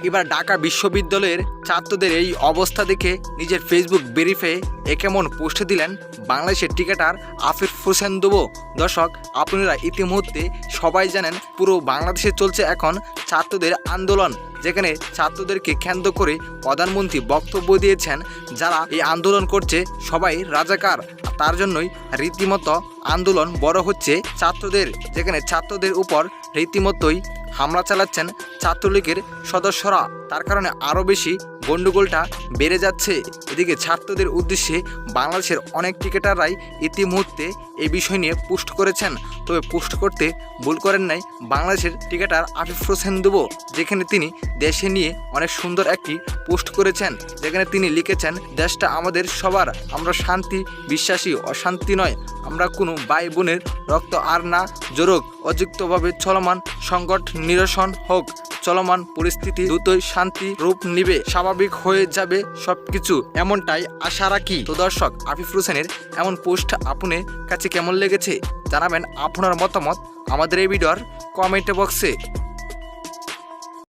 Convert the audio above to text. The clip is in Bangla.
এবার ঢাকা বিশ্ববিদ্যালয়ের ছাত্রদের এই অবস্থা দেখে নিজের ফেসবুক ভেরিফাই কেমন পোস্ট দিলেন বাংলাদেশের ক্রিকেটার আফিফ হোসেন দুবো। দর্শক, আপনারা ইতিমধ্যে সবাই জানেন পুরো বাংলাদেশে চলছে এখন ছাত্রদের আন্দোলন, যেখানে ছাত্রদেরকে কেন্দ্র করে প্রধানমন্ত্রী বক্তব্য দিয়েছেন যারা এই আন্দোলন করছে সবাই রাজাকার। তার জন্যই রীতিমতো আন্দোলন বড় হচ্ছে ছাত্রদের, যেখানে ছাত্রদের উপর রীতিমতোই হামলা চালাচ্ছেন ছাত্রলীগের সদস্যরা। তার কারণে আরও বেশি গণ্ডগোলটা বেড়ে যাচ্ছে। এদিকে ছাত্রদের উদ্দেশ্যে বাংলাদেশের অনেক ক্রিকেটাররাই ইতিমধ্যে এই বিষয় নিয়ে পোস্ট করেছেন, তবে পোস্ট করতে ভুল করেন নাই বাংলাদেশের ক্রিকেটার আফিফ হোসেন দুবো, যেখানে তিনি দেশে নিয়ে অনেক সুন্দর একটি পোস্ট করেছেন, যেখানে তিনি লিখেছেন, দেশটা আমাদের সবার, আমরা শান্তি বিশ্বাসী, অশান্তি নয়, আমরা কোনো ভাই বোনের রক্ত আর না জোরক, অযুক্তভাবে চলমান সংকট নিরসন হোক, চলমান পরিস্থিতি দ্রুতই শান্তি রূপ নিবে, স্বাভাবিক হয়ে যাবে সবকিছু, এমনটাই আশা রাখি। তো দর্শক, আফিফ হোসেনের এমন পোস্ট আপনার কাছে কেমন লেগেছে জানাবেন আপনার মতামত আমাদের এই ভিডিওর কমেন্ট বক্সে।